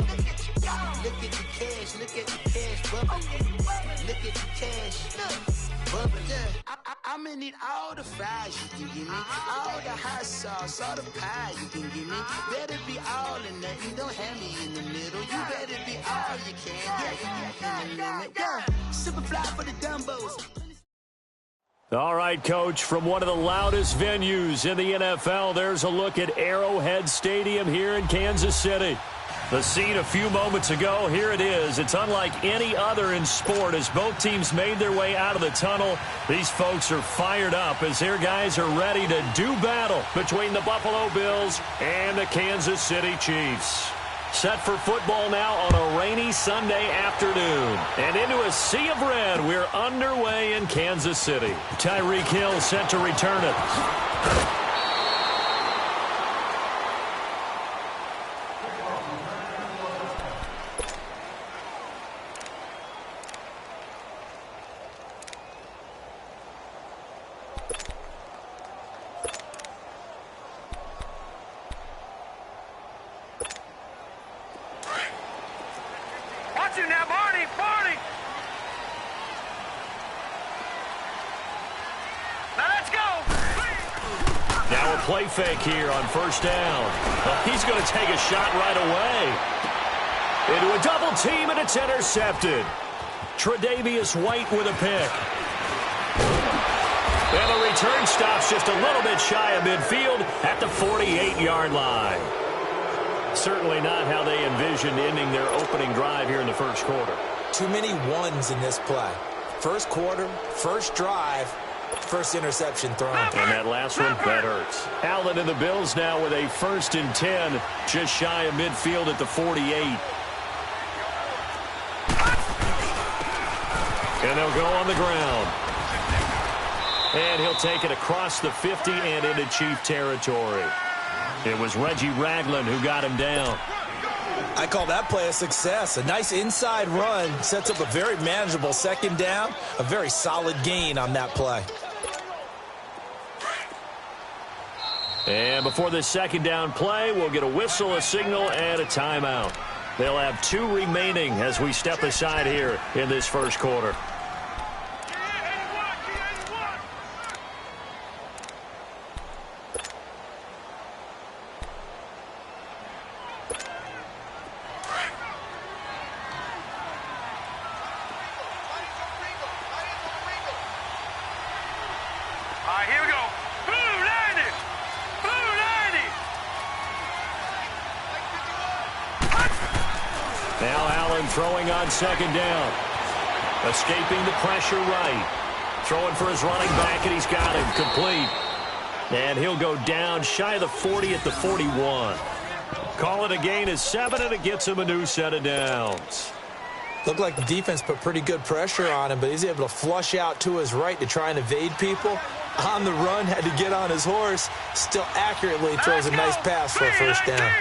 bubbling. Look at the cash, bubbling. Look at the cash, bubbling. I'ma need all the fries you can give me, all the hot sauce, all the pie you can give me. Better be all or nothing, don't have me in the middle. You better be all you can. Yeah. Super fly for the Dumbos. All right, Coach, from one of the loudest venues in the NFL, there's a look at Arrowhead Stadium here in Kansas City. The scene a few moments ago, here it is. It's unlike any other in sport as both teams made their way out of the tunnel. These folks are fired up as their guys are ready to do battle between the Buffalo Bills and the Kansas City Chiefs. Set for football now on a rainy Sunday afternoon. And into a sea of red, we're underway in Kansas City. Tyreek Hill set to return it. Play fake here on first down. He's going to take a shot right away. Into a double team, and it's intercepted. Tre'Davious White with a pick. And the return stops just a little bit shy of midfield at the 48-yard line. Certainly not how they envisioned ending their opening drive here in the first quarter. Too many ones in this play. First quarter, first drive, first interception thrown. And that last one, that hurts. Allen and the Bills now with a 1st and 10, just shy of midfield at the 48. And they'll go on the ground. And he'll take it across the 50 and into Chief territory. It was Reggie Ragland who got him down. I call that play a success. A nice inside run sets up a very manageable second down. A very solid gain on that play. And before this second down play, we'll get a whistle, a signal, and a timeout. They'll have 2 remaining as we step aside here in this first quarter. Throwing on second down. Escaping the pressure right. Throwing for his running back, and he's got him complete. And he'll go down shy of the 40 at the 41. Call it a gain of 7, and it gets him a new set of downs. Looked like the defense put pretty good pressure on him, but he's able to flush out to his right to try and evade people. On the run, had to get on his horse. Still accurately throws a nice pass for a first down.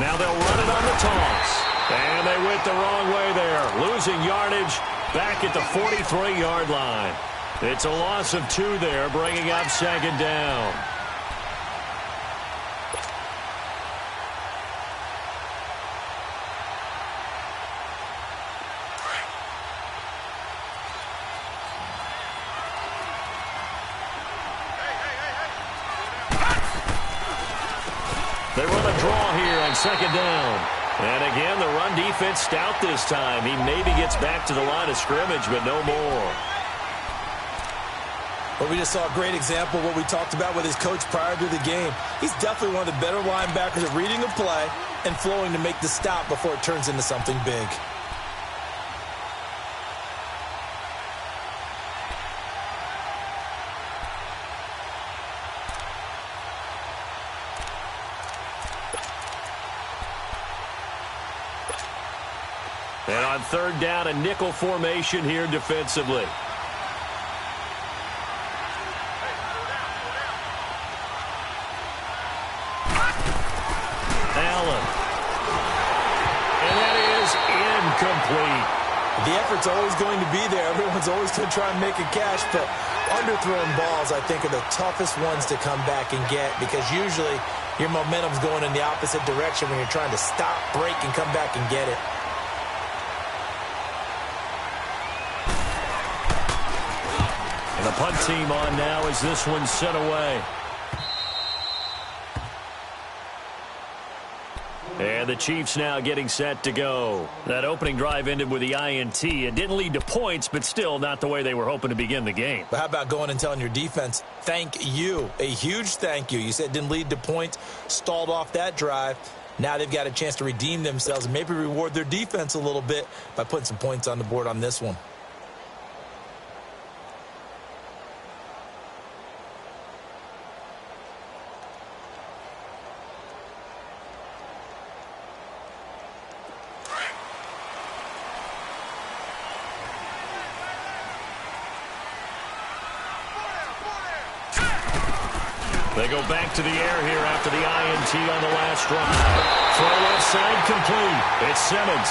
Now they'll run it on the toss. And they went the wrong way there. Losing yardage back at the 43-yard line. It's a loss of 2 there, bringing up second down. They run a draw here on second down. And again, the run defense stout this time. He maybe gets back to the line of scrimmage, but no more. Well, we just saw a great example of what we talked about with his coach prior to the game. He's definitely one of the better linebackers at reading a play and flowing to make the stop before it turns into something big. And on third down, a nickel formation here defensively. Allen. And that is incomplete. The effort's always going to be there. Everyone's always going to try and make a catch, but underthrown balls, I think, are the toughest ones to come back and get because usually your momentum's going in the opposite direction when you're trying to stop, break, and come back and get it. And the punt team on now as this one's sent away. And the Chiefs now getting set to go. That opening drive ended with the INT. It didn't lead to points, but still not the way they were hoping to begin the game. But how about going and telling your defense, thank you, a huge thank you. You said it didn't lead to points, stalled off that drive. Now they've got a chance to redeem themselves and maybe reward their defense a little bit by putting some points on the board on this one. They go back to the air here after the INT on the last drive. Throw left side complete. It's Simmons.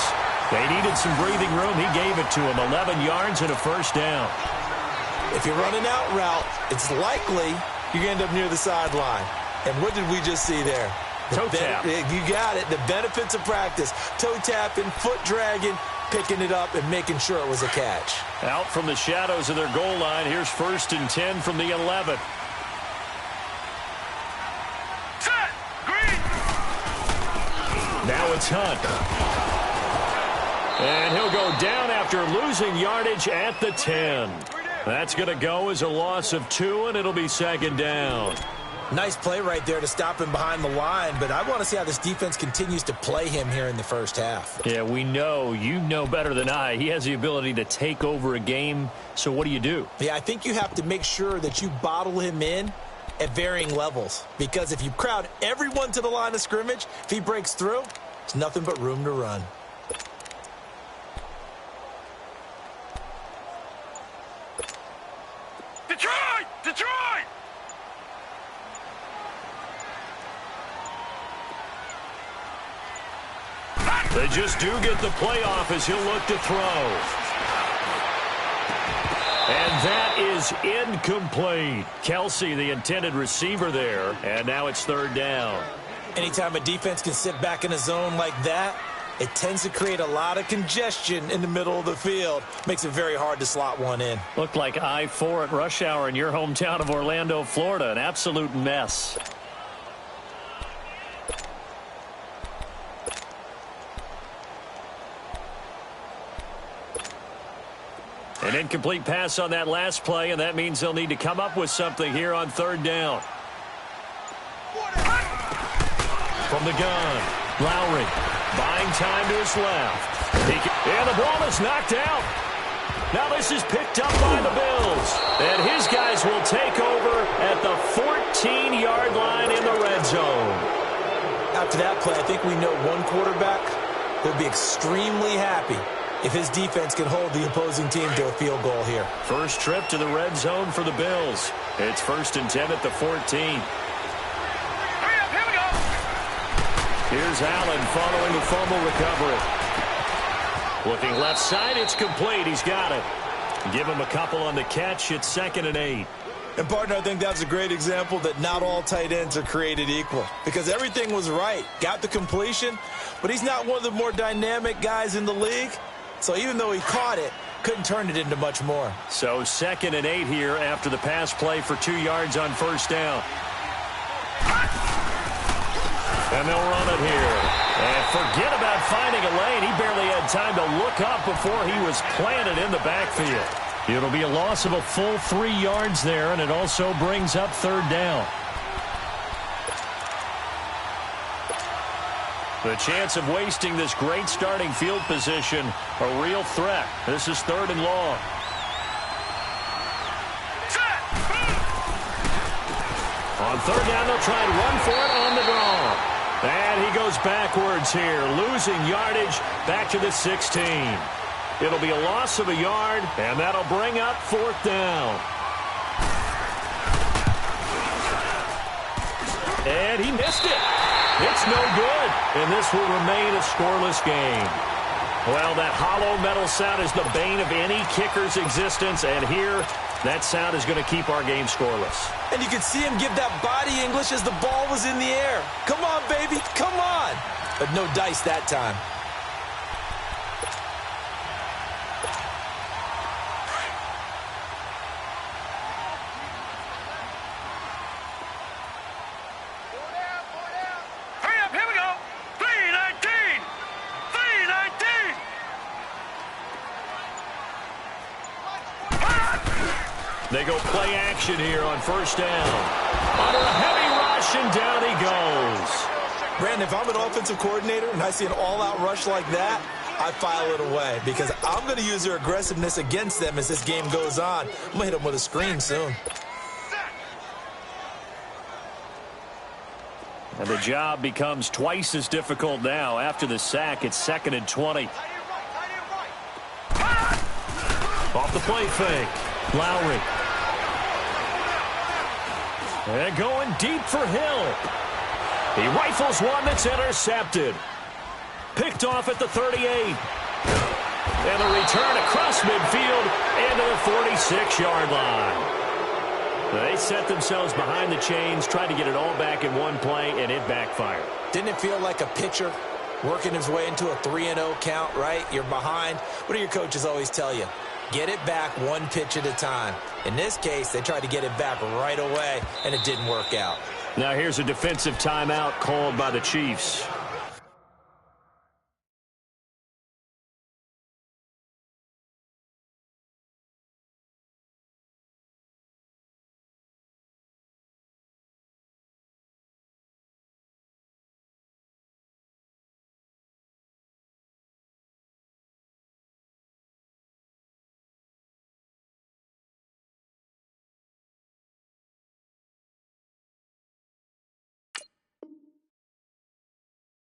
They needed some breathing room. He gave it to them. 11 yards and a first down. If you're running out route, it's likely you're going to end up near the sideline. And what did we just see there? Toe tap. You got it. The benefits of practice. Toe tapping, foot dragging, picking it up, and making sure it was a catch. Out from the shadows of their goal line. Here's 1st and 10 from the 11. Now it's Hunt. And he'll go down after losing yardage at the 10. That's going to go as a loss of 2, and it'll be 2nd down. Nice play right there to stop him behind the line, but I want to see how this defense continues to play him here in the first half. Yeah, we know. You know better than I. He has the ability to take over a game, so what do? Yeah, I think you have to make sure that you bottle him in at varying levels, because if you crowd everyone to the line of scrimmage, if he breaks through, it's nothing but room to run. Detroit! Detroit! They just do get the playoff as he'll look to throw. And that is incomplete. Kelsey, the intended receiver there, and now it's 3rd down. Anytime a defense can sit back in a zone like that, it tends to create a lot of congestion in the middle of the field. Makes it very hard to slot one in. Looked like I-4 at rush hour in your hometown of Orlando, Florida. An absolute mess. An incomplete pass on that last play, and that means they'll need to come up with something here on 3rd down. From the gun, Lowry buying time to his left. And the ball is knocked out. Now this is picked up by the Bills. And his guys will take over at the 14-yard line in the red zone. After that play, I think we know one quarterback will be extremely happy if his defense can hold the opposing team to a field goal here. First trip to the red zone for the Bills. It's 1st and 10 at the 14. Here's Allen following the fumble recovery. Looking left side, it's complete. He's got it. Give him a couple on the catch. It's 2nd and 8. And, partner, I think that's a great example that not all tight ends are created equal because everything was right. Got the completion, but he's not one of the more dynamic guys in the league. So even though he caught it, couldn't turn it into much more. So 2nd and 8 here after the pass play for 2 yards on 1st down. And they'll run it here. And forget about finding a lane. He barely had time to look up before he was planted in the backfield. It'll be a loss of a full 3 yards there, and it also brings up 3rd down. The chance of wasting this great starting field position, a real threat. This is 3rd and long. On 3rd down, they'll try and run for it on the draw. And he goes backwards here, losing yardage back to the 16. It'll be a loss of a yard, and that'll bring up 4th down. And he missed it. It's no good, and this will remain a scoreless game. Well, that hollow metal sound is the bane of any kicker's existence, and here, that sound is going to keep our game scoreless. And you can see him give that body English as the ball was in the air. Come on, baby, come on. But no dice that time. Hurry up, here we go. 319. 319. They go play action here on first down. Under a heavy rush, and down he goes. Brandon, if I'm an offensive coordinator and I see an all-out rush like that, I file it away because I'm going to use their aggressiveness against them as this game goes on. I'm going to hit them with a screen soon. And the job becomes twice as difficult now. After the sack, it's 2nd and 20. Off the play fake. Lowry. And going deep for Hill. He rifles one that's intercepted. Picked off at the 38. And a return across midfield into the 46-yard line. They set themselves behind the chains, tried to get it all back in one play, and it backfired. Didn't it feel like a pitcher working his way into a 3-0 count, right? You're behind. What do your coaches always tell you? Get it back one pitch at a time. In this case, they tried to get it back right away, and it didn't work out. Now here's a defensive timeout called by the Chiefs.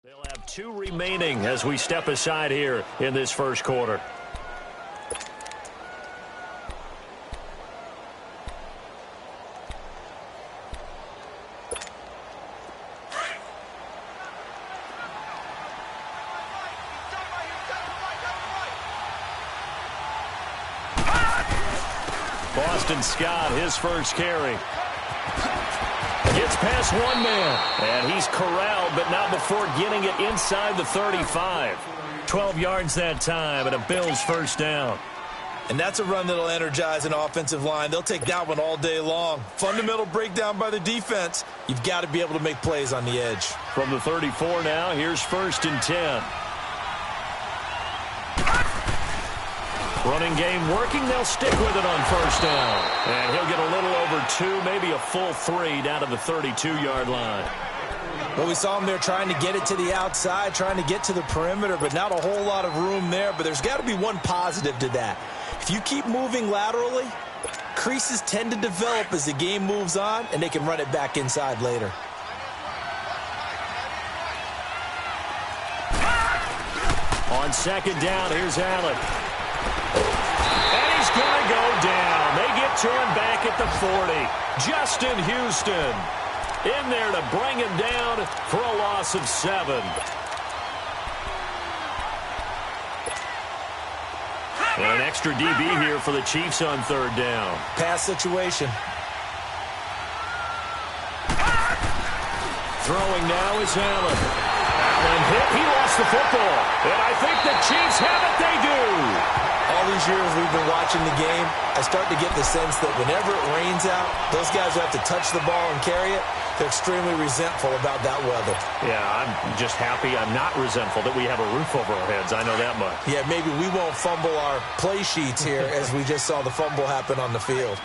They'll have 2 remaining as we step aside here in this first quarter. Boston Scott, his first carry. Gets past one man, and he's corralled, but not before getting it inside the 35. 12 yards that time, and a Bills first down. And that's a run that'll energize an offensive line. They'll take that one all day long. Fundamental breakdown by the defense. You've got to be able to make plays on the edge. From the 34 now, here's 1st and 10. Running game working. They'll stick with it on first down. And he'll get a little over 2, maybe a full 3 down to the 32-yard line. Well, we saw him there trying to get it to the outside, trying to get to the perimeter, but not a whole lot of room there. But there's got to be one positive to that. If you keep moving laterally, creases tend to develop as the game moves on, and they can run it back inside later. On second down, here's Allen. And he's going to go down. They get to him back at the 40. Justin Houston in there to bring him down for a loss of 7. And an extra DB here for the Chiefs on third down. Pass situation. Throwing now is Allen. Allen hit. He lost the football. And I think the Chiefs have it. They do. All these years we've been watching the game, I start to get the sense that whenever it rains out, those guys who have to touch the ball and carry it, they're extremely resentful about that weather. Yeah, I'm just happy I'm not resentful that we have a roof over our heads. I know that much. Yeah, maybe we won't fumble our play sheets here as we just saw the fumble happen on the field.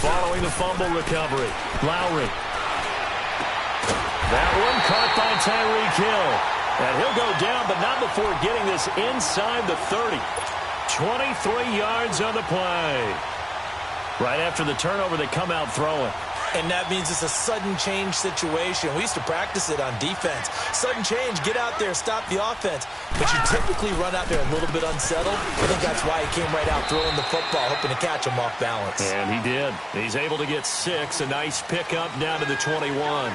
Following the fumble recovery, Lowry. That one caught by Tyreek Hill. And he'll go down, but not before getting this inside the 30. 23 yards on the play. Right after the turnover, they come out throwing. And that means it's a sudden change situation. We used to practice it on defense. Sudden change, get out there, stop the offense. But you typically run out there a little bit unsettled. I think that's why he came right out throwing the football, hoping to catch him off balance. And he did. He's able to get 6. A nice pickup down to the 21.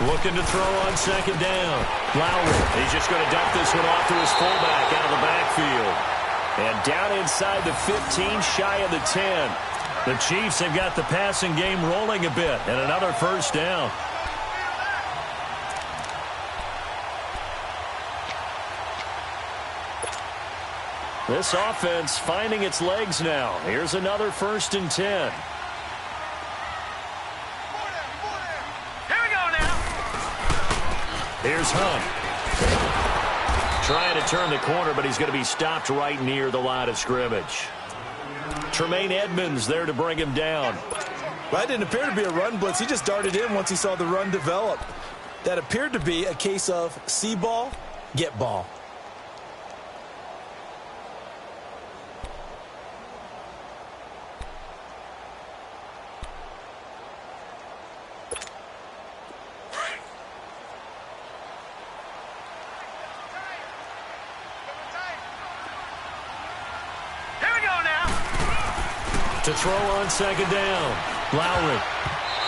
Looking to throw on second down. Lowry, he's just going to dump this one off to his fullback out of the backfield. And down inside the 15, shy of the 10. The Chiefs have got the passing game rolling a bit, and another first down. This offense finding its legs now. Here's another 1st and 10. Here's Hunt. Trying to turn the corner, but he's going to be stopped right near the line of scrimmage. Tremaine Edmonds there to bring him down. Well, that didn't appear to be a run blitz. He just darted in once he saw the run develop. That appeared to be a case of see ball, get ball. To throw on second down. Lowry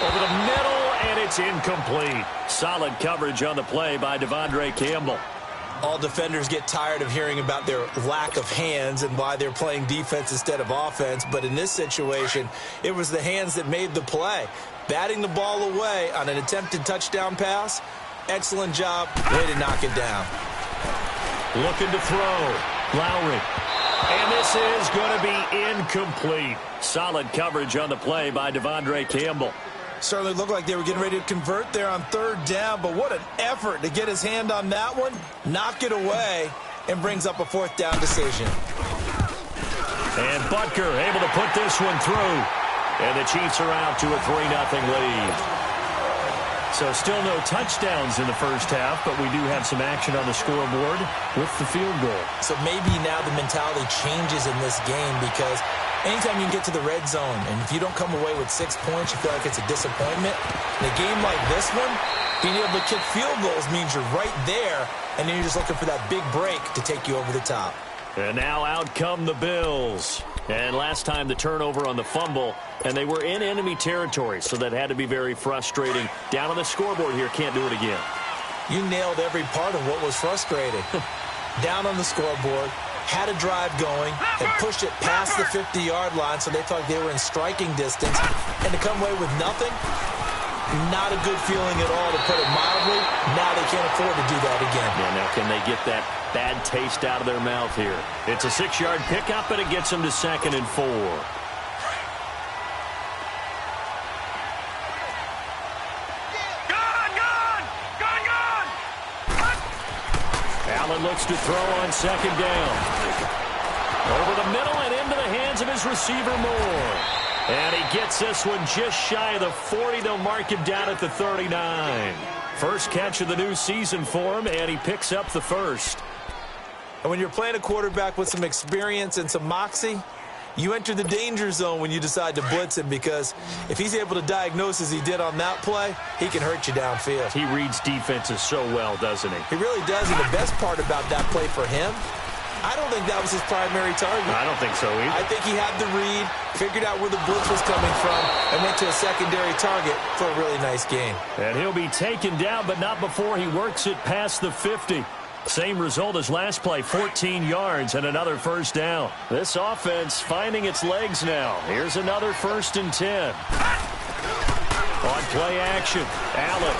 over the middle, and it's incomplete. Solid coverage on the play by Devondre Campbell. All defenders get tired of hearing about their lack of hands and why they're playing defense instead of offense. But in this situation, it was the hands that made the play. Batting the ball away on an attempted touchdown pass. Excellent job. Way to knock it down. Looking to throw. Lowry. And this is going to be incomplete. Solid coverage on the play by Devondre Campbell. Certainly looked like they were getting ready to convert there on 3rd down, but what an effort to get his hand on that one, knock it away, and brings up a 4th down decision. And Butker able to put this one through. And the Chiefs are out to a 3-0 lead. So still no touchdowns in the first half, but we do have some action on the scoreboard with the field goal. So maybe now the mentality changes in this game because anytime you can get to the red zone, and if you don't come away with 6 points, you feel like it's a disappointment. In a game like this one, being able to kick field goals means you're right there, and then you're just looking for that big break to take you over the top. And now out come the Bills. And last time the turnover on the fumble, and they were in enemy territory, so that had to be very frustrating. Down on the scoreboard here, can't do it again. You nailed every part of what was frustrating. Down on the scoreboard, had a drive going, and pushed it past the 50-yard line, so they thought they were in striking distance. And to come away with nothing, not a good feeling at all, to put it mildly. Now they can't afford to do that again. Yeah, now can they get that bad taste out of their mouth here? It's a 6-yard pickup, and it gets them to 2nd and 4. Allen looks to throw on second down. Over the middle and into the hands of his receiver Moore. And he gets this one just shy of the 40. They'll mark him down at the 39. First catch of the new season for him, and he picks up the first. And when you're playing a quarterback with some experience and some moxie, you enter the danger zone when you decide to blitz him, because if he's able to diagnose as he did on that play, he can hurt you downfield. He reads defenses so well, doesn't he? He really does, and the best part about that play for him, I don't think that was his primary target. I don't think so either. I think he had the read, figured out where the blitz was coming from, and went to a secondary target for a really nice game. And he'll be taken down, but not before he works it past the 50. Same result as last play, 14 yards and another first down. This offense finding its legs now. Here's another 1st and 10. On play action, Allen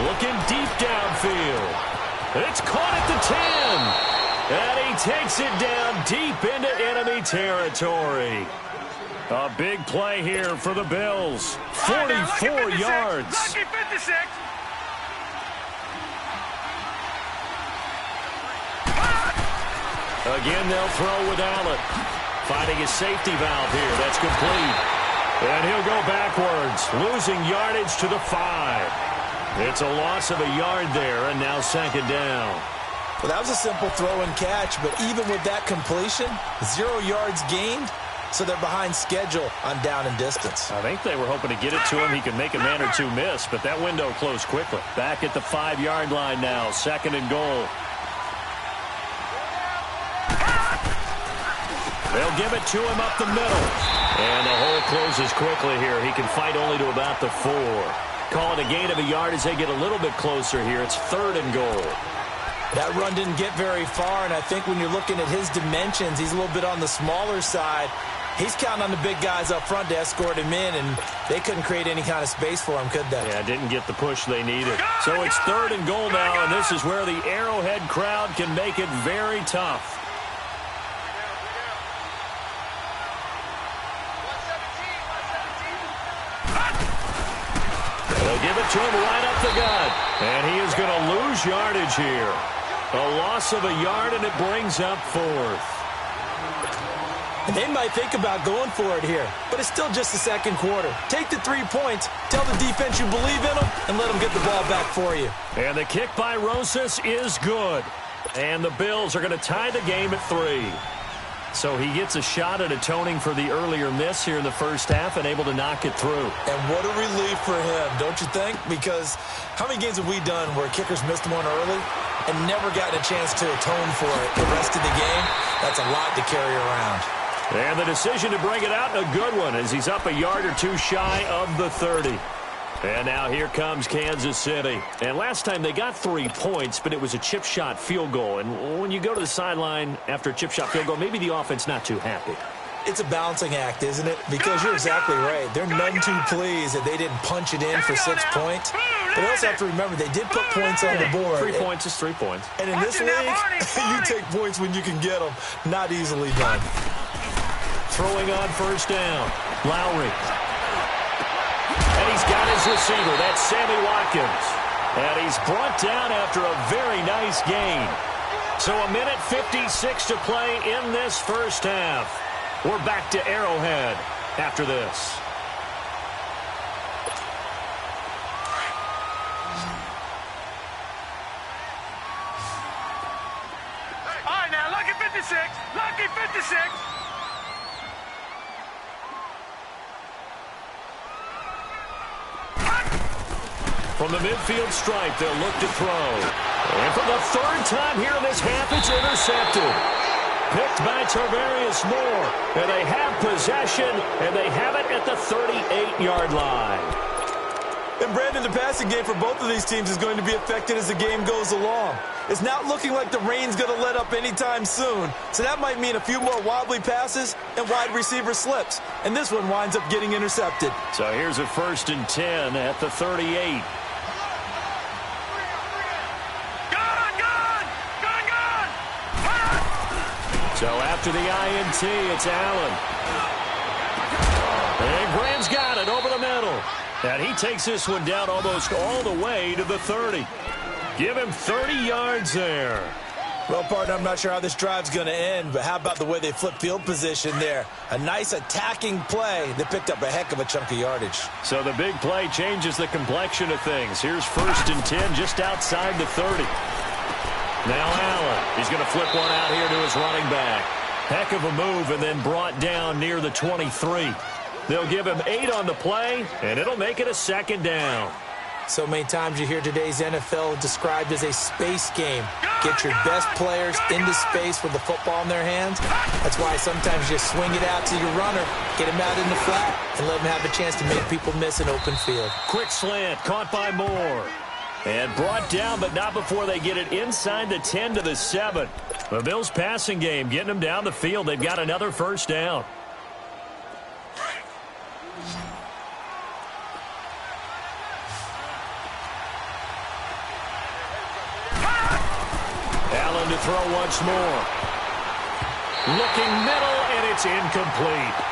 looking deep downfield. It's caught at the 10. And he takes it down deep into enemy territory. A big play here for the Bills. 44 yards. Lucky 56. Again, they'll throw with Allen. Finding his safety valve here. That's complete. And he'll go backwards, losing yardage to the 5. It's a loss of a yard there, and now 2nd down. Well, that was a simple throw and catch, but even with that completion, 0 yards gained, so they're behind schedule on down and distance. I think they were hoping to get it to him. He could make a man or two miss, but that window closed quickly. Back at the 5-yard line now, 2nd and goal. They'll give it to him up the middle. And the hole closes quickly here. He can fight only to about the 4. Call it a gain of a yard as they get a little bit closer here. It's 3rd and goal. That run didn't get very far, and I think when you're looking at his dimensions, he's a little bit on the smaller side. He's counting on the big guys up front to escort him in, and they couldn't create any kind of space for him, could they? Yeah, didn't get the push they needed. So it's 3rd and goal now, and this is where the Arrowhead crowd can make it very tough. They'll give it to him right up the gut, and he is going to lose yardage here. A loss of a yard, and it brings up 4th. And they might think about going for it here, but it's still just the second quarter. Take the 3 points, tell the defense you believe in them, and let them get the ball back for you. And the kick by Rosas is good. And the Bills are going to tie the game at 3. So he gets a shot at atoning for the earlier miss here in the first half and able to knock it through. And what a relief for him, don't you think? Because how many games have we done where kickers missed one early and never gotten a chance to atone for it the rest of the game? That's a lot to carry around. And the decision to bring it out, a good one, as he's up a yard or two shy of the 30. And now here comes Kansas City. And last time they got 3 points, but it was a chip shot field goal. And when you go to the sideline after a chip shot field goal, maybe the offense not too happy. It's a balancing act, isn't it? Because you're exactly right. They're none too pleased that they didn't punch it in for 6 points. But they also have to remember they did put points on the board. 3 points is 3 points. And in this league, you take points when you can get them. Not easily done. Throwing on first down. Lowry. And he's got his receiver. That's Sammy Watkins. And he's brought down after a very nice gain. So a minute 56 to play in this first half. We're back to Arrowhead after this. All right, now, lucky 56. Lucky 56. From the midfield stripe, they'll look to throw. And for the 3rd time here in this half, it's intercepted. Picked by Tarvarius Moore. And they have possession, and they have it at the 38-yard line. And, Brandon, the passing game for both of these teams is going to be affected as the game goes along. It's not looking like the rain's going to let up anytime soon. So that might mean a few more wobbly passes and wide receiver slips. And this one winds up getting intercepted. So here's a 1st and 10 at the 38. So after the INT, it's Allen. And Graham's got it over the middle. And he takes this one down almost all the way to the 30. Give him 30 yards there. Well, partner, I'm not sure how this drive's going to end, but how about the way they flip field position there? A nice attacking play that picked up a heck of a chunk of yardage. So the big play changes the complexion of things. Here's 1st and 10 just outside the 30. Now Allen, he's going to flip one out here to his running back. Heck of a move, and then brought down near the 23. They'll give him 8 on the play, and it'll make it a 2nd down. So many times you hear today's NFL described as a space game. Get your best players into space with the football in their hands. That's why sometimes you swing it out to your runner, get him out in the flat, and let him have a chance to make people miss an open field. Quick slant, caught by Moore. And brought down, but not before they get it inside the 10 to the 7. The Bills' passing game getting them down the field. They've got another 1st down. Allen to throw once more. Looking middle, and it's incomplete.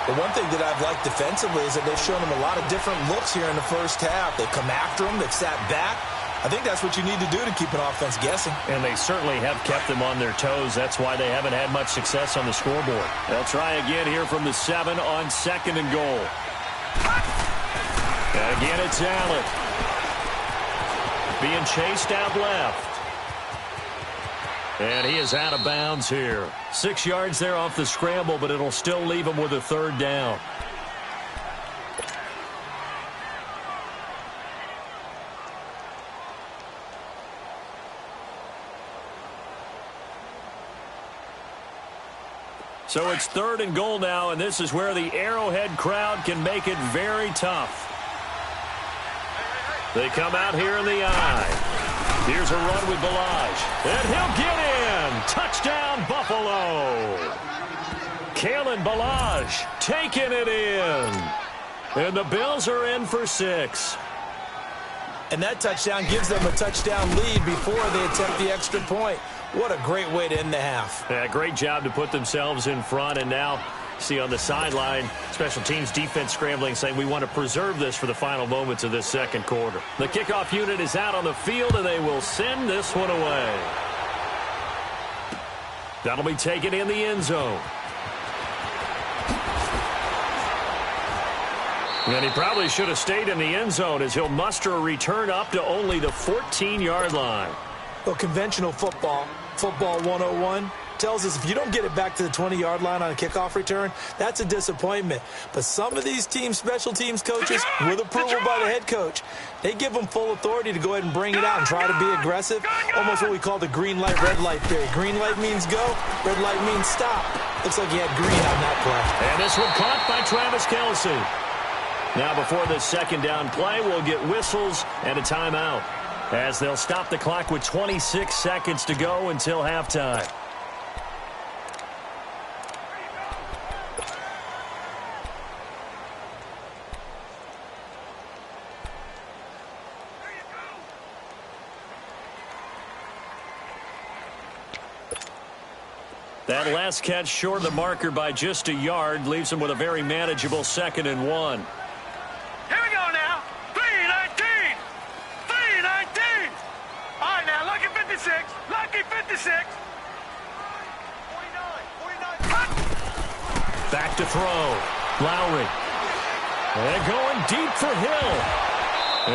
The one thing that I've liked defensively is that they've shown him a lot of different looks here in the first half. They've come after him. They've sat back. I think that's what you need to do to keep an offense guessing. And they certainly have kept them on their toes. That's why they haven't had much success on the scoreboard. They'll try again here from the 7 on 2nd and goal. And again, it's Allen. Being chased out left. And he is out of bounds here. 6 yards there off the scramble, but it'll still leave him with a 3rd down. So it's 3rd and goal now, and this is where the Arrowhead crowd can make it very tough. They come out here in the I. Here's a run with Balaj. And he'll get in. Touchdown, Buffalo. Kalen Balaj taking it in. And the Bills are in for 6. And that touchdown gives them a touchdown lead before they attempt the extra point. What a great way to end the half. Yeah, great job to put themselves in front. And now, see on the sideline, special teams defense scrambling, saying we want to preserve this for the final moments of this second quarter. The kickoff unit is out on the field, and they will send this one away. That'll be taken in the end zone. And he probably should have stayed in the end zone as he'll muster a return up to only the 14-yard line. Well, conventional football 101, tells us if you don't get it back to the 20-yard line on a kickoff return, that's a disappointment. But some of these teams, special teams coaches, with approval by the head coach, they give them full authority to go ahead and bring it out and try to be aggressive, almost what we call the green light, red light theory. Green light means go, red light means stop. Looks like he had green on that play. And this one caught by Travis Kelce. Now before this second down play, we'll get whistles and a timeout, as they'll stop the clock with 26 seconds to go until halftime. That last catch short of the marker by just a yard leaves him with a very manageable 2nd and 1. Here we go now. 3-19. 3-19. All right, now, lucky 56. Lucky 56. 49. Back to throw. Lowry. And going deep for Hill.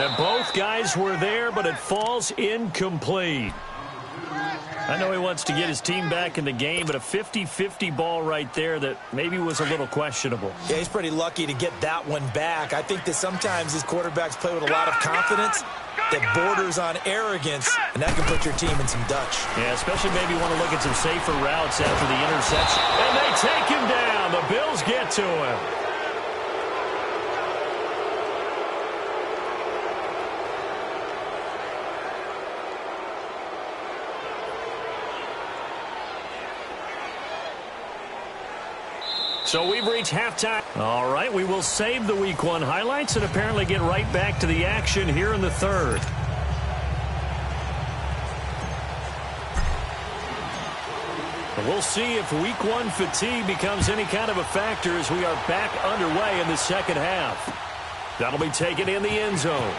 And both guys were there, but it falls incomplete. I know he wants to get his team back in the game, but a 50-50 ball right there that maybe was a little questionable. Yeah, he's pretty lucky to get that one back. I think that sometimes these quarterbacks play with a lot of confidence that borders on arrogance, and that can put your team in some Dutch. Yeah, especially maybe want to look at some safer routes after the interception. And they take him down. The Bills get to him. So we've reached halftime. All right, we will save the Week 1 highlights and apparently get right back to the action here in the third. We'll see if Week 1 fatigue becomes any kind of a factor as we are back underway in the second half. That'll be taken in the end zone.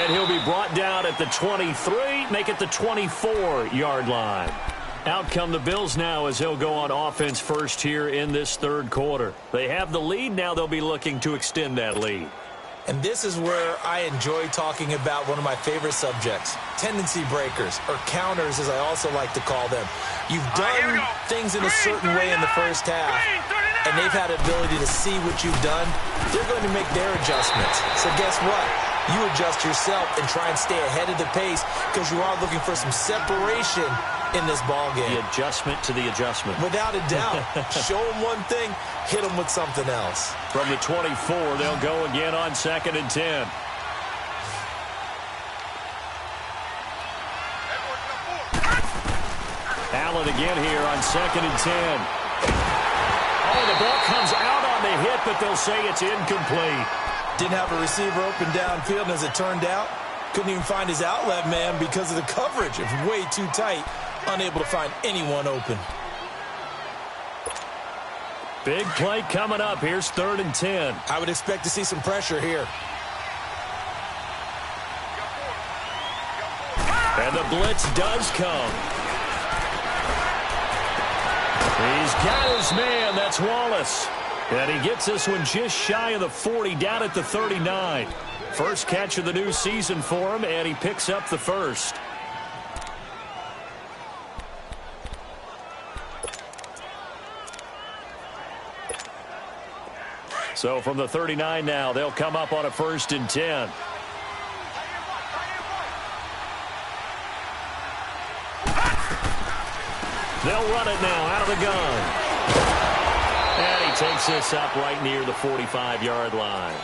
And he'll be brought down at the 23, make it the 24-yard line. Out come the Bills now as they'll go on offense first here in this third quarter. They have the lead. Now they'll be looking to extend that lead. And this is where I enjoy talking about one of my favorite subjects, tendency breakers, or counters as I also like to call them. You've done things in a certain way in the first half, and they've had the ability to see what you've done. They're going to make their adjustments. So guess what? You adjust yourself and try and stay ahead of the pace because you are looking for some separation in this ball game. The adjustment to the adjustment. Without a doubt. Show them one thing, hit them with something else. From the 24, they'll go again on 2nd and 10. Allen again here on 2nd and 10. Oh, the ball comes out on the hit, but they'll say it's incomplete. Didn't have a receiver open downfield, and as it turned out, couldn't even find his outlet man because of the coverage. It was way too tight, unable to find anyone open. Big play coming up. Here's 3rd and 10. I would expect to see some pressure here. And the blitz does come. He's got his man. That's Wallace. And he gets this one just shy of the 40, down at the 39. First catch of the new season for him, and he picks up the first. So from the 39 now, they'll come up on a 1st and 10. They'll run it now out of the gun. And he takes this up right near the 45-yard line.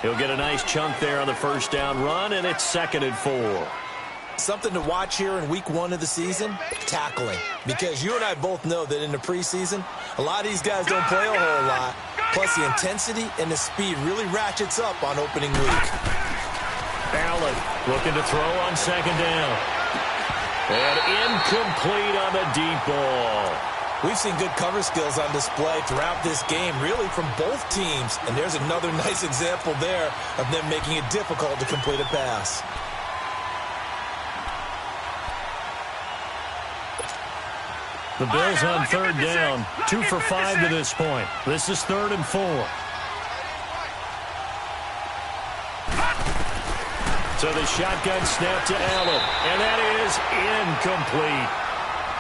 He'll get a nice chunk there on the first down run, and it's 2nd and 4. Something to watch here in week 1 of the season, tackling. Because you and I both know that in the preseason, a lot of these guys don't play a whole lot. Plus, the intensity and the speed really ratchets up on opening week. Allen looking to throw on 2nd down. And incomplete on the deep ball. We've seen good cover skills on display throughout this game, really from both teams. And there's another nice example there of them making it difficult to complete a pass. The Bills on 3rd down, 2 for 5 to this point. This is 3rd and 4. So the shotgun snap to Allen, and that is incomplete.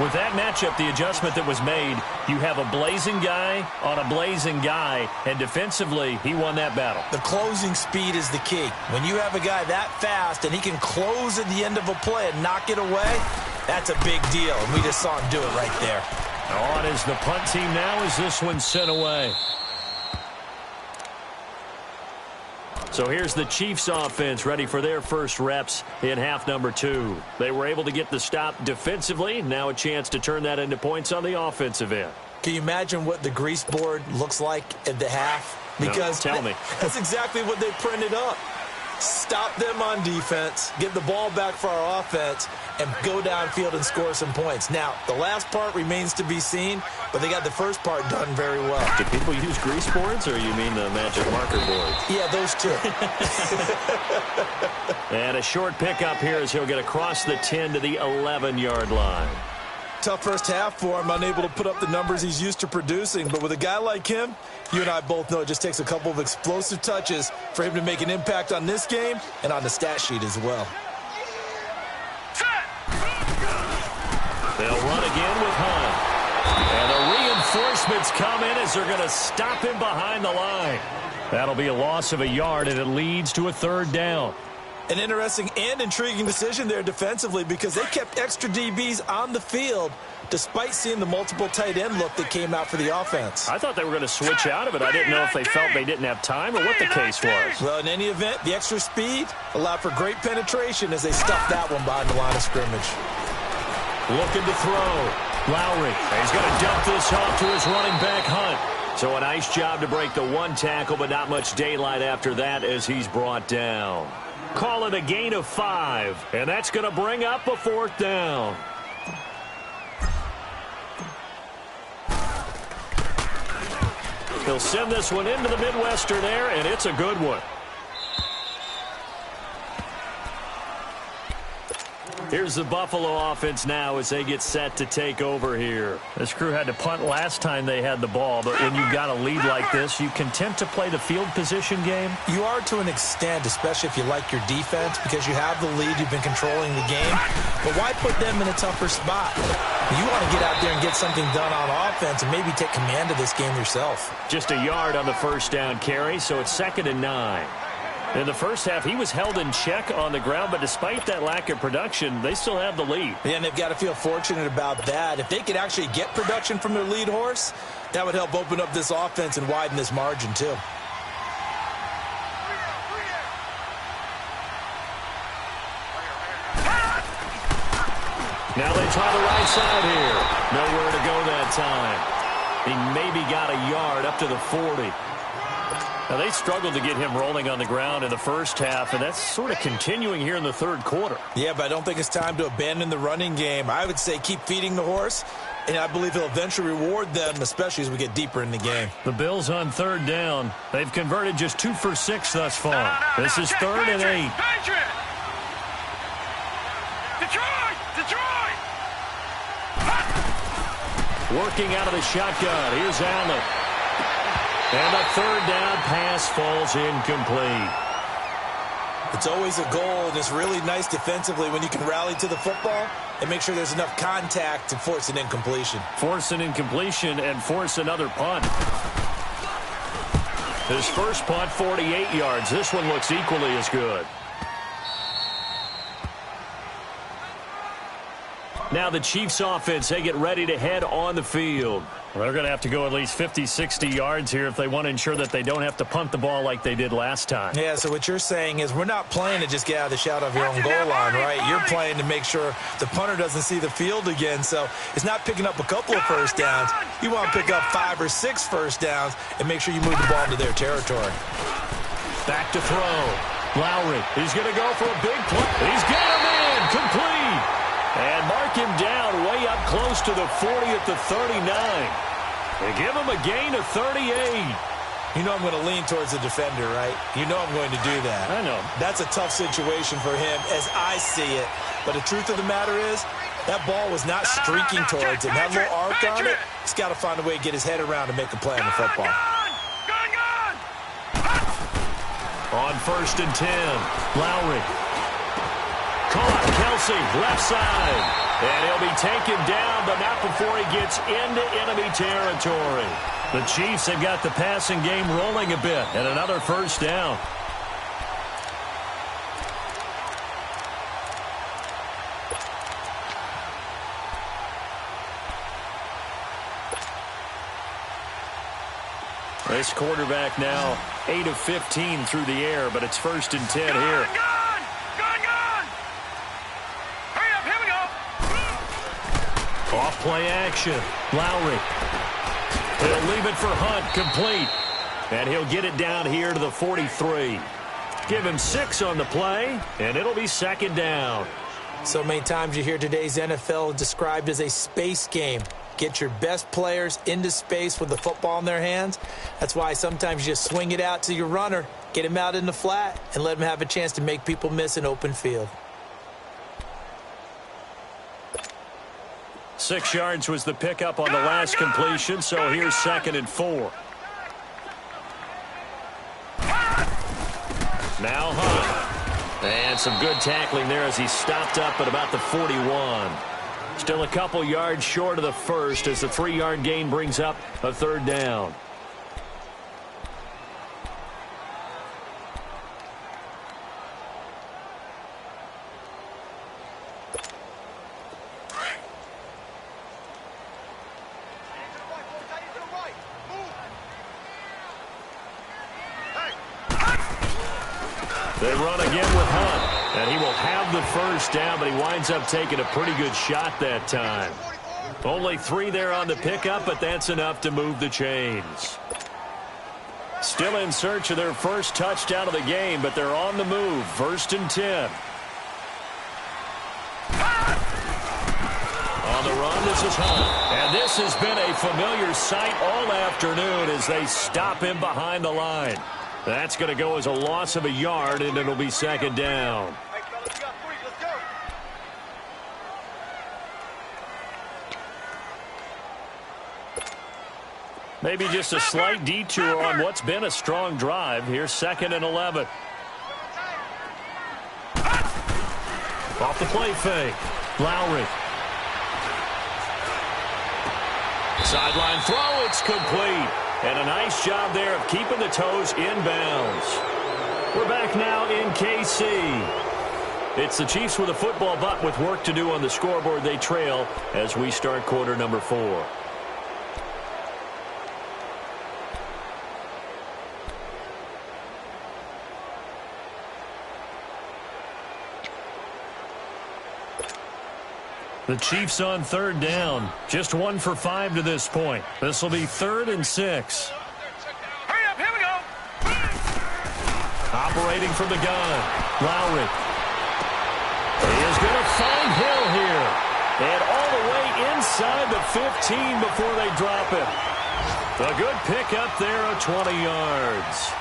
With that matchup, the adjustment that was made, you have a blazing guy on a blazing guy, and defensively, he won that battle. The closing speed is the key. When you have a guy that fast and he can close at the end of a play and knock it away, that's a big deal, and we just saw him do it right there. On is the punt team now as this one's sent away. So here's the Chiefs offense ready for their first reps in half number 2. They were able to get the stop defensively. Now a chance to turn that into points on the offensive end. Can you imagine what the grease board looks like at the half? Because no, tell me. That's exactly what they printed up. Stop them on defense, get the ball back for our offense, and go downfield and score some points. Now, the last part remains to be seen, but they got the first part done very well. Do people use grease boards, or you mean the magic marker boards? Yeah, those two. And a short pickup here as he'll get across the 10 to the 11-yard line. Tough first half for him, unable to put up the numbers he's used to producing. But with a guy like him, you and I both know it just takes a couple of explosive touches for him to make an impact on this game and on the stat sheet as well. They'll run again with Hunt. And the reinforcements come in as they're going to stop him behind the line. That'll be a loss of a yard, and it leads to a 3rd down. An interesting and intriguing decision there defensively because they kept extra DBs on the field despite seeing the multiple tight end look that came out for the offense. I thought they were going to switch out of it. I didn't know if they felt they didn't have time or what the case was. Well, in any event, the extra speed allowed for great penetration as they stuffed that one behind the line of scrimmage. Looking to throw. Lowry. He's going to dump this off to his running back, Hunt. So a nice job to break the 1 tackle, but not much daylight after that as he's brought down. Call it a gain of 5, and that's going to bring up a 4th down. He'll send this one into the Midwestern air, and it's a good one. Here's the Buffalo offense now as they get set to take over here. This crew had to punt last time they had the ball, but when you've got a lead like this, you content to play the field position game? You are to an extent, especially if you like your defense, because you have the lead, you've been controlling the game. But why put them in a tougher spot? You want to get out there and get something done on offense and maybe take command of this game yourself. Just a yard on the first down carry, so it's 2nd and 9. In the first half, he was held in check on the ground, but despite that lack of production, they still have the lead. Yeah, and they've got to feel fortunate about that. If they could actually get production from their lead horse, that would help open up this offense and widen this margin, too. Now they try the right side here. Nowhere to go that time. He maybe got a yard up to the 40. Now, they struggled to get him rolling on the ground in the first half, and that's sort of continuing here in the 3rd quarter. Yeah, but I don't think it's time to abandon the running game. I would say keep feeding the horse, and I believe he'll eventually reward them, especially as we get deeper in the game. The Bills on 3rd down. They've converted just 2 for 6 thus far. This is 3rd and 8. Detroit! Working out of the shotgun. Here's Allen. And the 3rd down pass falls incomplete. It's always a goal, and it's really nice defensively when you can rally to the football and make sure there's enough contact to force an incompletion. Force an incompletion and force another punt. His first punt, 48 yards. This one looks equally as good. Now the Chiefs offense, they get ready to head on the field. Well, they're going to have to go at least 50, 60 yards here if they want to ensure that they don't have to punt the ball like they did last time. Yeah, so what you're saying is we're not playing to just get out of the shadow of your own goal line, right? You're playing to make sure the punter doesn't see the field again. So it's not picking up a couple of first downs. You want to pick up 5 or 6 first downs and make sure you move the ball into their territory. Back to throw. Lowry, he's going to go for a big play. He's got him in, complete. And mark him down way up close to the 40 at the 39. They give him a gain of 38. You know I'm going to lean towards the defender, right? You know I'm going to do that. I know. That's a tough situation for him as I see it. But the truth of the matter is, that ball was not streaking towards him. That little arc on it, he's got to find a way to get his head around and make a play on the football. On 1st and 10, Lowry. Caught, Kelsey, left side. And he'll be taken down, but not before he gets into enemy territory. The Chiefs have got the passing game rolling a bit, and another first down. This quarterback now 8 of 15 through the air, but it's 1st and 10 here. Off play action. Lowry. He'll leave it for Hunt, complete. And he'll get it down here to the 43. Give him 6 on the play, and it'll be 2nd down. So many times you hear today's NFL described as a space game. Get your best players into space with the football in their hands. That's why sometimes you just swing it out to your runner, get him out in the flat, and let him have a chance to make people miss an open field. 6 yards was the pickup on the last completion, so here's 2nd and 4. Now Hunt. And some good tackling there as he stopped up at about the 41. Still a couple yards short of the first as the 3-yard gain brings up a 3rd down. They run again with Hunt, and he will have the first down, but he winds up taking a pretty good shot that time. Only 3 there on the pickup, but that's enough to move the chains. Still in search of their first touchdown of the game, but they're on the move. 1st and 10. On the run, this is Hunt. And this has been a familiar sight all afternoon as they stop him behind the line. That's going to go as a loss of a yard, and it'll be 2nd down. Maybe just a slight detour on what's been a strong drive. Here's 2nd and 11. Off the play fake. Lowry. Sideline throw, it's complete. And a nice job there of keeping the toes inbounds. We're back now in KC. It's the Chiefs with a football, but with work to do on the scoreboard. They trail as we start quarter number 4. The Chiefs on 3rd down. Just 1 for 5 to this point. This will be 3rd and 6. Hurry up, here we go. Operating from the gun. Lowry. He is going to find Hill here. And all the way inside the 15 before they drop him. A good pickup there of 20 yards.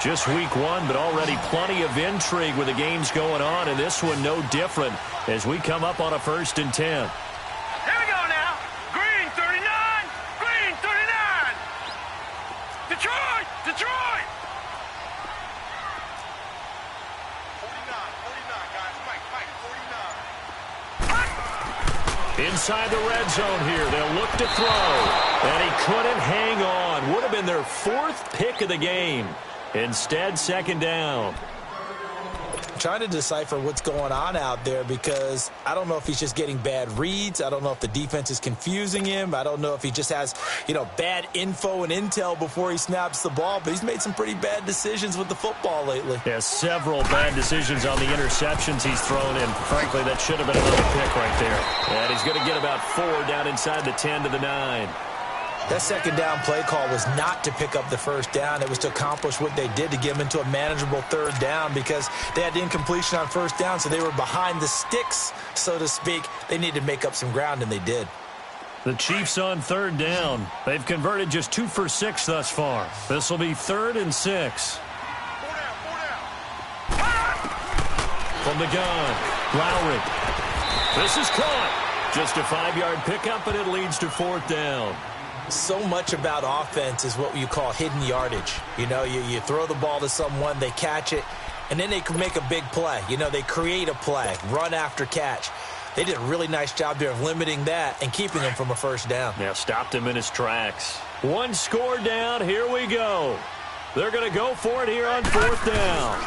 Just week 1, but already plenty of intrigue with the games going on, and this one no different as we come up on a 1st and 10. Here we go now. Green 39. Green 39. Detroit. Detroit. 49, guys. Mike, 49. Inside the red zone here. They'll look to throw. And he couldn't hang on. Would have been their 4th pick of the game. Instead, 2nd down. trying to decipher what's going on out there because I don't know if he's just getting bad reads. I don't know if the defense is confusing him. I don't know if he just has, bad info and intel before he snaps the ball, but he's made some pretty bad decisions with the football lately. Yeah, several bad decisions on the interceptions he's thrown, and frankly, that should have been another pick right there. And he's going to get about 4 down inside the 10 to the 9. That second down play call was not to pick up the first down. It was to accomplish what they did to get them into a manageable third down because they had the incompletion on first down, so they were behind the sticks, so to speak. They needed to make up some ground, and they did. The Chiefs on third down. They've converted just 2 for 6 thus far. This will be 3rd and 6. From the gun, Lowry. This is caught. Just a 5-yard pickup, and it leads to 4th down. So much about offense is what you call hidden yardage. You throw the ball to someone, they catch it, and then they can make a big play. They create a play, run after catch. They did a really nice job there of limiting that and keeping him from a first down. Yeah, stopped him in his tracks. 1 score down, here we go. They're going to go for it here on 4th down.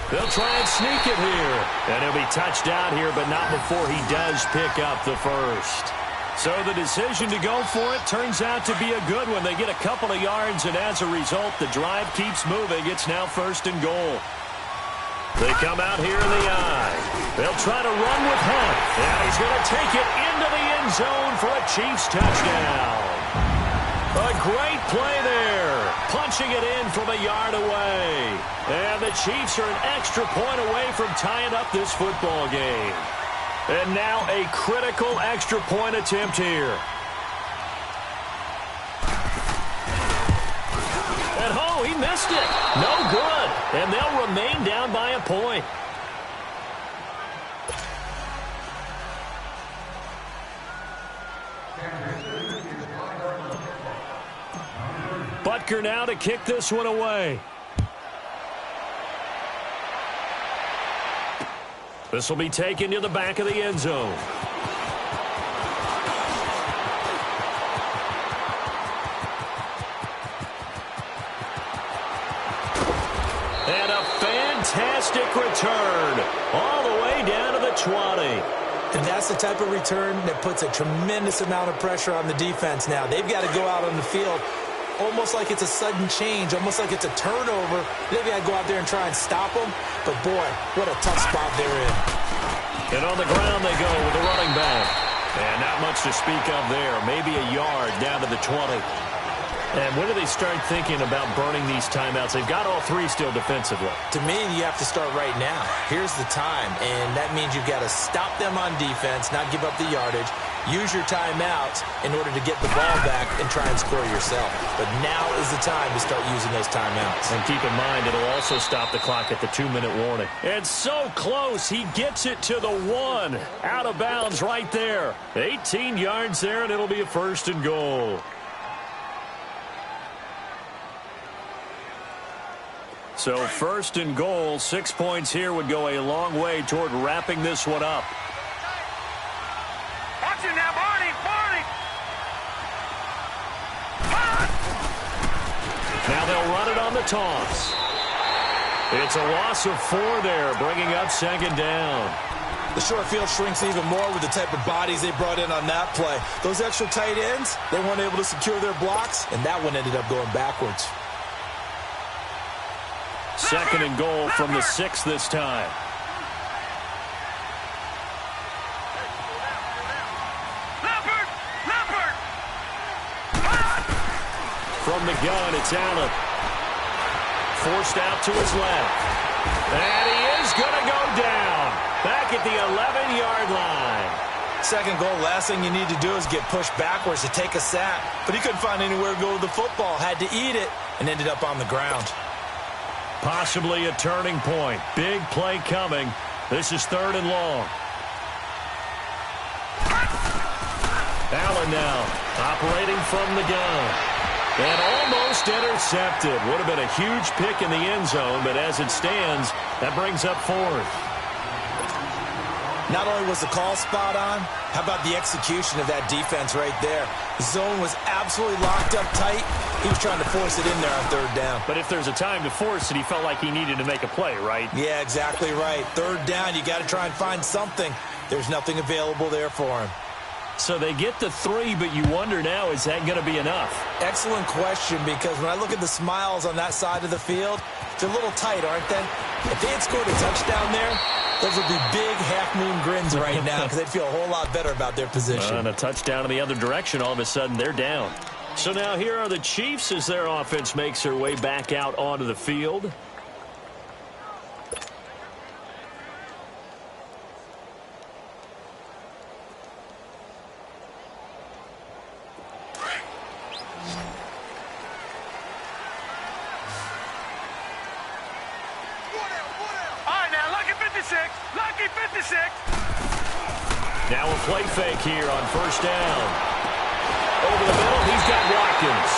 They'll try and sneak it here. And he'll be touched out here, but not before he does pick up the first. So the decision to go for it turns out to be a good one. They get a couple of yards, and as a result, the drive keeps moving. It's now 1st and goal. They come out here in the eye. They'll try to run with Hunt. And he's going to take it into the end zone for a Chiefs touchdown. A great play there. Punching it in from a yard away. And the Chiefs are an extra point away from tying up this football game. And now a critical extra point attempt here. And he missed it. No good. And they'll remain down by a point. Butker now to kick this one away. This will be taken to the back of the end zone. And a fantastic return all the way down to the 20. And that's the type of return that puts a tremendous amount of pressure on the defense now. They've got to go out on the field almost like it's a sudden change, almost like it's a turnover. They've got to go out there and try and stop them. But, boy, what a tough spot they're in. And on the ground they go with the running back. And not much to speak of there. Maybe a yard down to the 20. And when do they start thinking about burning these timeouts? They've got all 3 still defensively. To me, you have to start right now. Here's the time. And that means you've got to stop them on defense, not give up the yardage. Use your timeouts in order to get the ball back and try and score yourself. But now is the time to start using those timeouts. And keep in mind, it'll also stop the clock at the 2-minute warning. And so close, he gets it to the 1. Out of bounds right there. 18 yards there, and it'll be a 1st and goal. So 1st and goal, 6 points here would go a long way toward wrapping this one up. Watch it now, Barney! Now they'll run it on the toss. It's a loss of 4 there, bringing up 2nd down. The short field shrinks even more with the type of bodies they brought in on that play. Those extra tight ends, they weren't able to secure their blocks, and that one ended up going backwards. 2nd and goal from the 6 this time. From the gun, it's Allen. Forced out to his left. And he is going to go down. Back at the 11-yard line. 2nd goal, last thing you need to do is get pushed backwards to take a sack. But he couldn't find anywhere to go with the football. Had to eat it and ended up on the ground. Possibly a turning point. Big play coming. This is 3rd and long. Allen now operating from the gun. And almost intercepted. Would have been a huge pick in the end zone, but as it stands, that brings up 4th. Not only was the call spot on, how about the execution of that defense right there? The zone was absolutely locked up tight. He was trying to force it in there on third down. But if there's a time to force it, he felt like he needed to make a play, right? Yeah, exactly right. Third down, you got to try and find something. There's nothing available there for him. So they get the 3, but you wonder now, is that going to be enough? Excellent question, because when I look at the smiles on that side of the field, they're a little tight, aren't they? If they had scored a touchdown there, those would be big half-moon grins right now because they'd feel a whole lot better about their position. And a touchdown in the other direction, all of a sudden they're down. So now here are the Chiefs as their offense makes their way back out onto the field. Lucky 56. Now a play fake here on first down. Over the middle, he's got Watkins.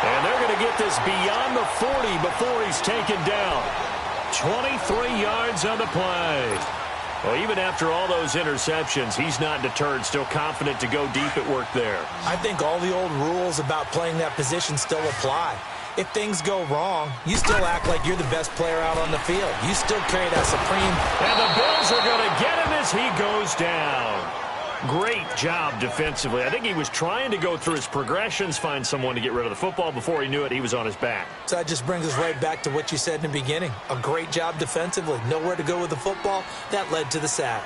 And they're going to get this beyond the 40 before he's taken down. 23 yards on the play. Well, even after all those interceptions, he's not deterred, still confident to go deep at work there. I think all the old rules about playing that position still apply. If things go wrong, you still act like you're the best player out on the field. You still carry that supreme. And the Bills are going to get him as he goes down. Great job defensively. I think he was trying to go through his progressions, find someone to get rid of the football. Before he knew it, he was on his back. So that just brings us right back to what you said in the beginning. A great job defensively. Nowhere to go with the football. That led to the sack.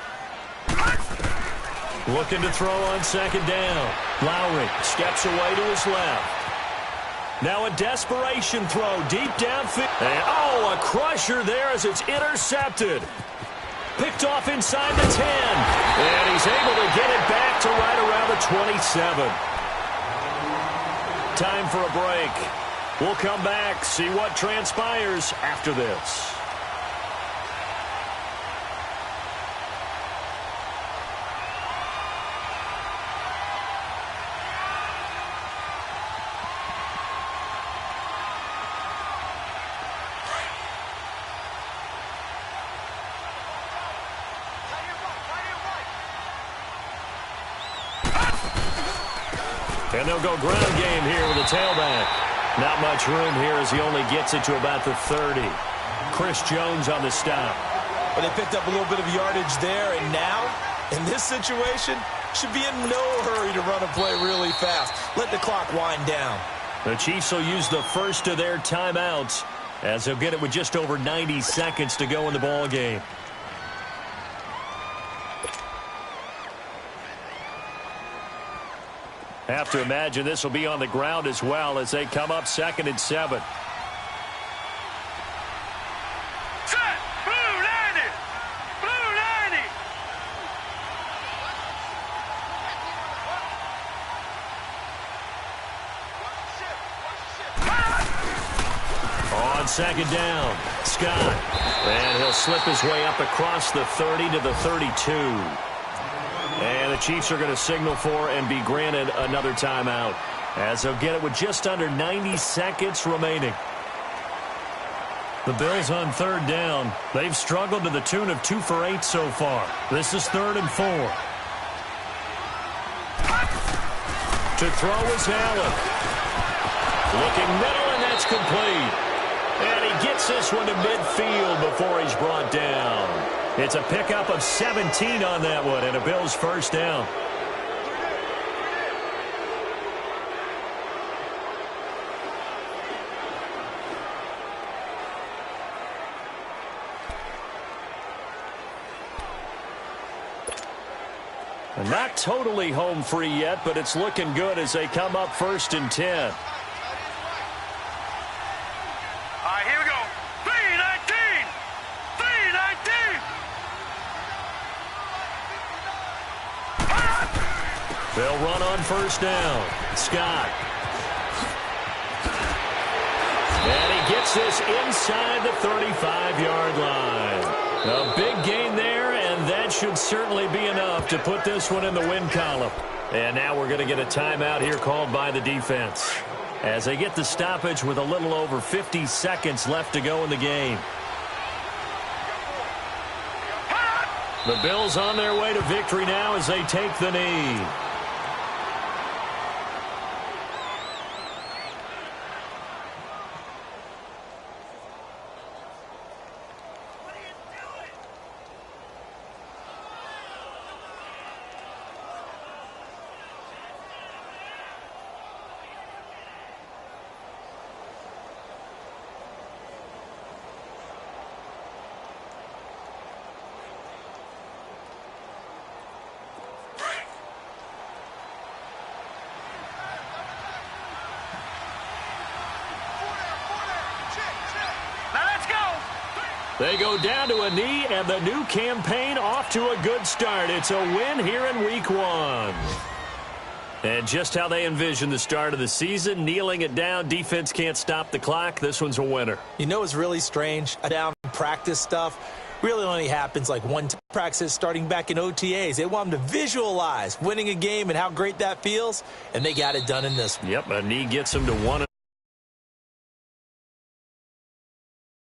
Looking to throw on second down. Lowry steps away to his left. Now a desperation throw deep downfield. And, a crusher there as it's intercepted. Picked off inside the 10. And he's able to get it back to right around the 27. Time for a break. We'll come back, see what transpires after this. And they'll go ground game here with a tailback. Not much room here as he only gets it to about the 30. Chris Jones on the stop. But they picked up a little bit of yardage there, and now, in this situation, should be in no hurry to run a play really fast. Let the clock wind down. The Chiefs will use the first of their timeouts as they'll get it with just over 90 seconds to go in the ball game. Have to imagine this will be on the ground as well as they come up 2nd and 7. Set! Blue 90! Blue 90! On second down, Scott. And he'll slip his way up across the 30 to the 32. And the Chiefs are going to signal for and be granted another timeout as they'll get it with just under 90 seconds remaining. The Bills on third down. They've struggled to the tune of 2 for 8 so far. This is 3rd and 4. To throw is Allen. Looking middle, and that's complete. And he gets this one to midfield before he's brought down. It's a pickup of 17 on that one, and a Bills first down. Not totally home free yet, but it's looking good as they come up 1st and 10. Here we go. 319! 319! They'll run on first down. Scott. And he gets this inside the 35-yard line. A big gain there, and that should certainly be enough to put this one in the win column. And now we're going to get a timeout here called by the defense as they get the stoppage with a little over 50 seconds left to go in the game. The Bills on their way to victory now as they take the knee. They go down to a knee, and the new campaign off to a good start. It's a win here in Week 1. And just how they envisioned the start of the season, kneeling it down, defense can't stop the clock. This one's a winner. You know what's really strange? Down practice stuff really only happens like one practice starting back in OTAs. They want them to visualize winning a game and how great that feels, and they got it done in this one. Yep, a knee gets them to 1.